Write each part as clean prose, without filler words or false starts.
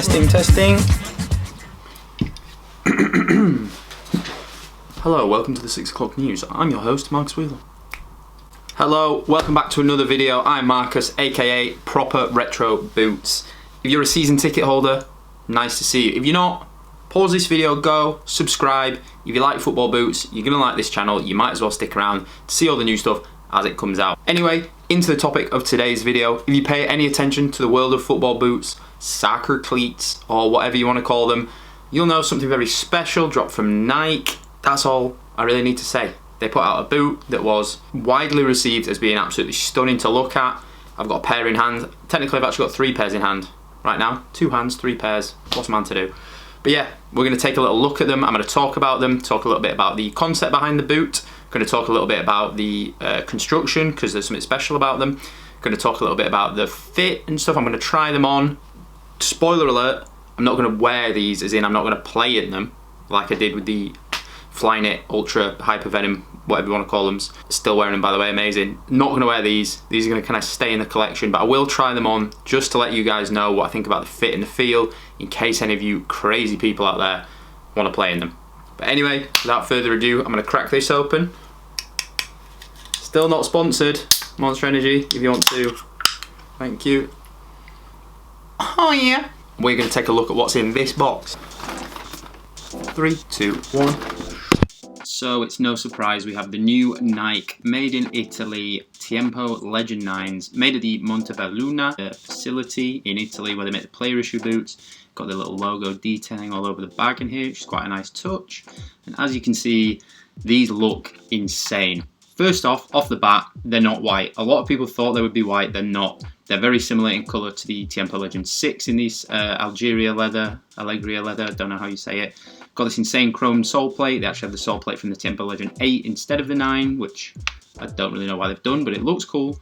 Testing, testing. Hello, welcome to the 6 o'clock news. I'm your host, Marcus Wheeler. Hello, welcome back to another video. I'm Marcus, aka Proper Retro Boots. If you're a season ticket holder, nice to see you. If you're not, pause this video, go, subscribe. If you like football boots, you're gonna like this channel. You might as well stick around to see all the new stuff as it comes out. Anyway, into the topic of today's video. If you pay any attention to the world of football boots, soccer cleats, or whatever you want to call them, you'll know something very special dropped from Nike. That's all I really need to say. They put out a boot that was widely received as being absolutely stunning to look at. I've got a pair in hand. Technically, I've actually got 3 pairs in hand right now. 2 hands, 3 pairs. What's a man to do? But yeah, we're going to take a little look at them. I'm going to talk about them, talk a little bit about the concept behind the boot. I'm going to talk a little bit about the construction, because there's something special about them. I'm going to talk a little bit about the fit and stuff. I'm going to try them on. Spoiler alert, I'm not going to wear these, as in I'm not going to play in them like I did with the Flyknit Ultra Hyper Venom, whatever you want to call them. Still wearing them, by the way, amazing. Not going to wear these. These are going to kind of stay in the collection, but I will try them on just to let you guys know what I think about the fit and the feel, in case any of you crazy people out there want to play in them. But anyway, without further ado, I'm going to crack this open. Still not sponsored, Monster Energy, if you want to. Thank you. Oh yeah. We're going to take a look at what's in this box. 3, 2, 1. So it's no surprise we have the new Nike made in Italy Tiempo Legend 9s, made at the Montebelluna facility in Italy where they make the player issue boots. Got the little logo detailing all over the bag in here, which is quite a nice touch. And as you can see, these look insane. First off the bat, they're not white. A lot of people thought they would be white, they're not. They're very similar in colour to the Tiempo Legend 6 in this Allegria leather, don't know how you say it. Got this insane chrome sole plate. They actually have the sole plate from the Tiempo Legend 8 instead of the 9, which I don't really know why they've done, but it looks cool.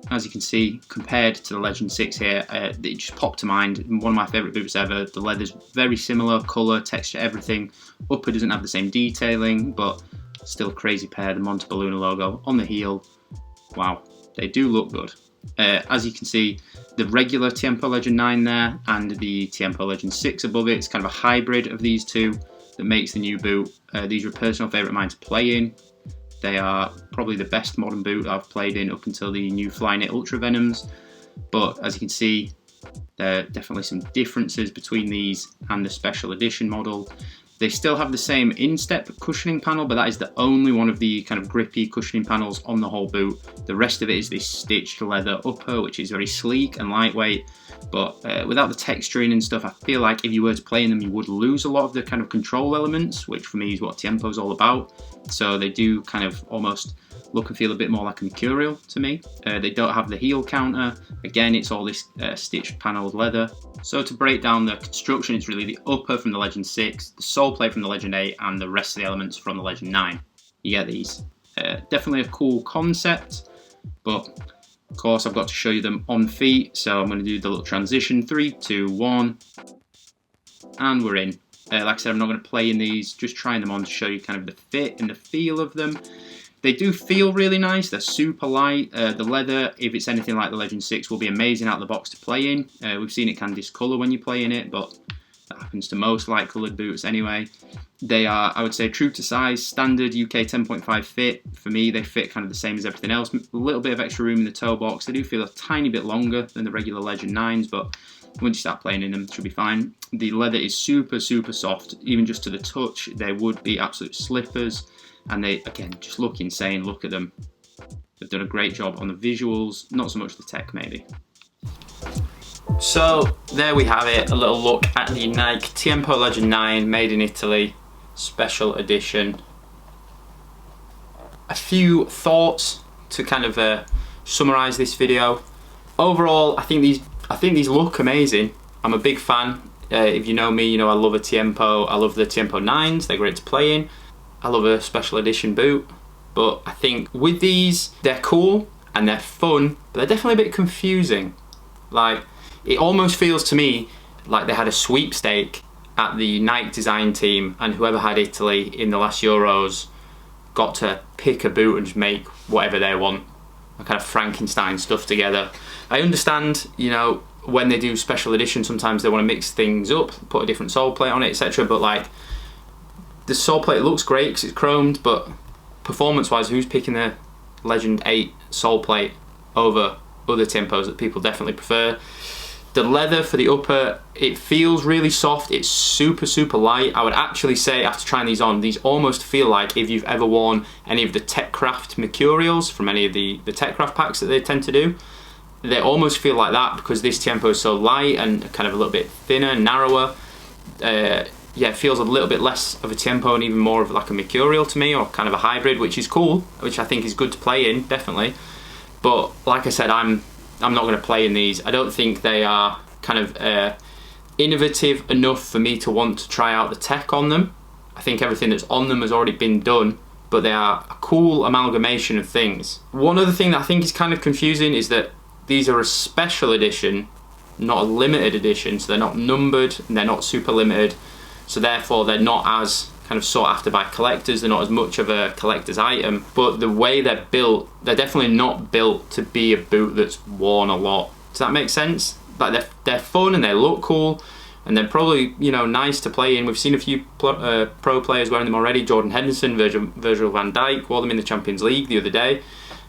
As you can see, compared to the Legend 6 here, it just popped to mind. One of my favourite boots ever. The leather's very similar, colour, texture, everything. Upper doesn't have the same detailing, but still a crazy pair. The Montebelluna logo on the heel. Wow, they do look good. As you can see, the regular Tiempo Legend 9 there and the Tiempo Legend 6 above it. It's kind of a hybrid of these two that makes the new boot. These are a personal favourite of mine to play in. They are probably the best modern boot I've played in up until the new Flyknit Ultra Venoms. But as you can see, there are definitely some differences between these and the special edition model. They still have the same instep cushioning panel, but that is the only one of the kind of grippy cushioning panels on the whole boot. The rest of it is this stitched leather upper, which is very sleek and lightweight. But without the texturing and stuff, I feel like if you were to play in them, you would lose a lot of the kind of control elements, which for me is what Tiempo is all about. So they do kind of almost look and feel a bit more like a Mercurial to me. They don't have the heel counter. Again, it's all this stitched panelled leather. So to break down the construction, it's really the upper from the Legend 6, the sole plate from the Legend 8, and the rest of the elements from the Legend 9. You get these. Definitely a cool concept, but of course I've got to show you them on feet, so I'm going to do the little transition. 3, 2, 1, and we're in. Like I said, I'm not going to play in these, just trying them on to show you kind of the fit and the feel of them. They do feel really nice, they're super light. The leather, if it's anything like the Legend 6, will be amazing out of the box to play in. We've seen it can discolour when you play in it, but that happens to most light coloured boots anyway. They are, I would say, true to size, standard UK 10.5 fit. For me, they fit kind of the same as everything else. A little bit of extra room in the toe box. They do feel a tiny bit longer than the regular Legend 9s, but once you start playing in them, it should be fine. The leather is super, super soft, even just to the touch. They would be absolute slippers. And they, again, just look insane. Look at them. They've done a great job on the visuals, not so much the tech maybe. So there we have it, a little look at the Nike Tiempo Legend 9 made in Italy, special edition. A few thoughts to kind of summarise this video. Overall, I think these look amazing. I'm a big fan. If you know me, you know I love a Tiempo. I love the Tiempo 9s, they're great to play in. I love a special edition boot, but I think with these, they're cool and they're fun, but they're definitely a bit confusing. Like, it almost feels to me like they had a sweepstake at the Nike design team, and whoever had Italy in the last Euros got to pick a boot and just make whatever they want. kind of Frankenstein stuff together. I understand, you know, when they do special edition, sometimes they want to mix things up, put a different sole plate on it, etc. But like, the sole plate looks great because it's chromed, but performance-wise, who's picking the Legend 8 sole plate over other Tiempos that people definitely prefer? The leather for the upper, it feels really soft. It's super, super light. I would actually say, after trying these on, these almost feel like if you've ever worn any of the TechCraft Mercurials from any of the TechCraft packs that they tend to do. They almost feel like that because this Tiempo is so light and kind of a little bit thinner, narrower. Yeah, it feels a little bit less of a Tiempo and even more of like a Mercurial to me, or kind of a hybrid, which is cool, which I think is good to play in, definitely. But like I said, I'm not going to play in these. I don't think they are kind of innovative enough for me to want to try out the tech on them. I think everything that's on them has already been done, but they are a cool amalgamation of things. One other thing that I think is kind of confusing is that these are a special edition, not a limited edition, so they're not numbered and they're not super limited, so therefore they're not as kind of sought after by collectors, they're not as much of a collector's item. But the way they're built, they're definitely not built to be a boot that's worn a lot. Does that make sense? Like, they're fun and they look cool, and they're probably, you know, nice to play in. We've seen a few pro players wearing them already. Jordan Henderson, Virgil van Dijk wore them in the Champions League the other day.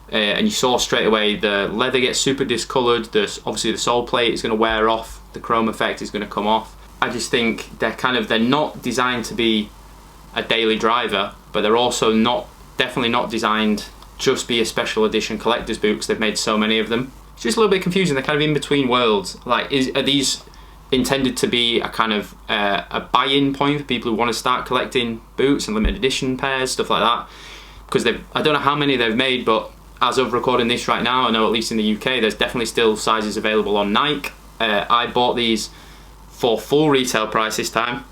And you saw straight away the leather gets super discoloured. Obviously the sole plate is going to wear off. The chrome effect is going to come off. I just think they're not designed to be a daily driver, but they're also definitely not designed just be a special edition collector's boot because they've made so many of them. It's just a little bit confusing. They're kind of in between worlds. Like, are these intended to be a kind of a buy-in point for people who want to start collecting boots and limited edition pairs, stuff like that? Because I don't know how many they've made, but as of recording this right now, I know at least in the UK, there's definitely still sizes available on Nike. I bought these for full retail price this time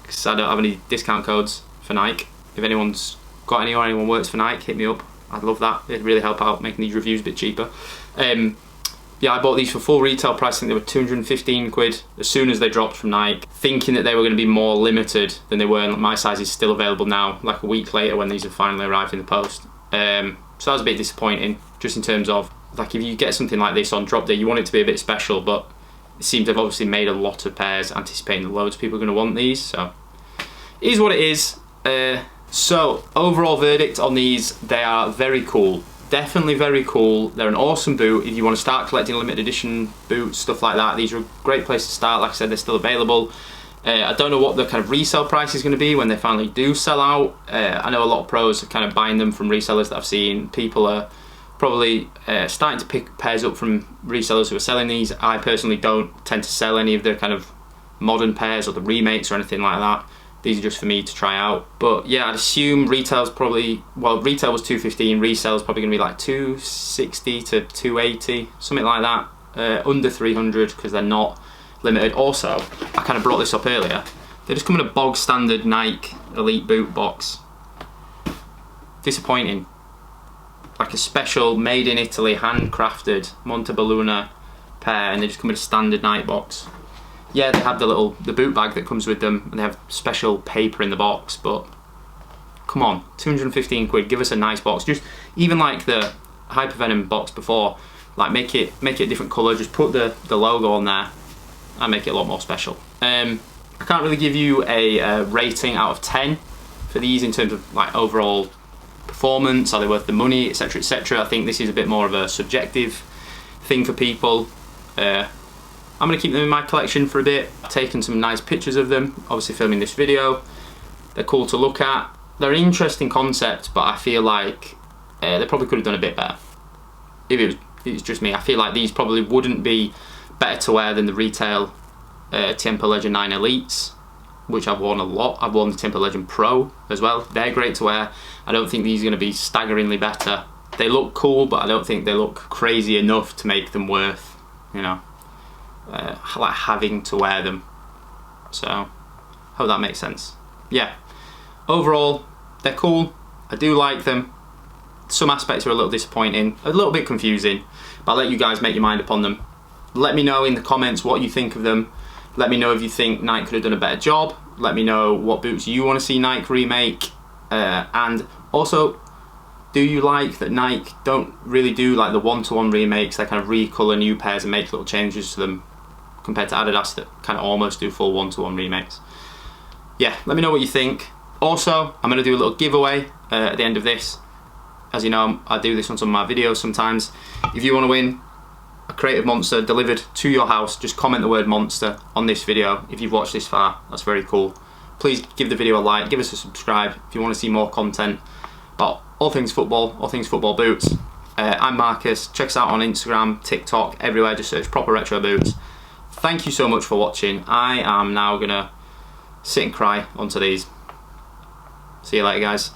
because I don't have any discount codes for Nike. If anyone's got any or anyone works for Nike, hit me up. I'd love that. It'd really help out making these reviews a bit cheaper. Yeah, I bought these for full retail price. I think they were 215 quid as soon as they dropped from Nike, thinking that they were going to be more limited than they were, and my size is still available now, like a week later when these have finally arrived in the post. So that was a bit disappointing, just in terms of, like, if you get something like this on drop day, you want it to be a bit special, but it seems they've obviously made a lot of pairs, anticipating that loads of people are going to want these, so it is what it is. So, overall verdict on these, they are very cool. Definitely very cool. They're an awesome boot. If you want to start collecting limited edition boots, stuff like that, these are a great place to start. Like I said, they're still available. I don't know what the kind of resale price is going to be when they finally do sell out. I know a lot of pros are kind of buying them from resellers that I've seen. People are probably starting to pick pairs up from resellers who are selling these. I personally don't tend to sell any of the kind of modern pairs or the remakes or anything like that. These are just for me to try out. But yeah, I'd assume retail's probably, well, retail was 215, resale's probably going to be like 260 to 280, something like that. Under 300 because they're not limited. Also, I kind of brought this up earlier, they just come in a bog standard Nike Elite boot box. Disappointing. Like a special made in Italy, handcrafted Montebelluna pair, and they just come in a standard Nike box. Yeah, they have the boot bag that comes with them, and they have special paper in the box, but come on, 215 quid, give us a nice box. Just even like the Hypervenom box before, like make it a different colour, just put the logo on there and make it a lot more special. I can't really give you a rating out of 10 for these in terms of like overall performance, are they worth the money, etc, etc. I think this is a bit more of a subjective thing for people. I'm going to keep them in my collection for a bit. I've taken some nice pictures of them, obviously filming this video. They're cool to look at. They're an interesting concept, but I feel like they probably could have done a bit better. If it's just me, I feel like these probably wouldn't be better to wear than the retail Tiempo Legend 9 Elites, which I've worn a lot. I've worn the Tiempo Legend Pro as well. They're great to wear. I don't think these are going to be staggeringly better. They look cool, but I don't think they look crazy enough to make them worth, you know, like having to wear them. So, hope that makes sense. Yeah, overall, they're cool. I do like them. Some aspects are a little disappointing, a little bit confusing, but I'll let you guys make your mind up on them. Let me know in the comments what you think of them. Let me know if you think Nike could have done a better job. Let me know what boots you want to see Nike remake. And also, Do you like that Nike don't really do like the one-to-one remakes? They kind of recolor new pairs and make little changes to them, compared to Adidas that kind of almost do full one-to-one remakes. Yeah, let me know what you think. Also, I'm going to do a little giveaway at the end of this. As you know, I do this on some of my videos sometimes. If you want to win a Creative Monster delivered to your house, just comment the word monster on this video if you've watched this far. That's very cool. Please give the video a like, give us a subscribe if you want to see more content about all things football boots. I'm Marcus. Check us out on Instagram, TikTok, everywhere. Just search Proper Retro Boots. Thank you so much for watching. I am now gonna sit and cry onto these. See you later, guys.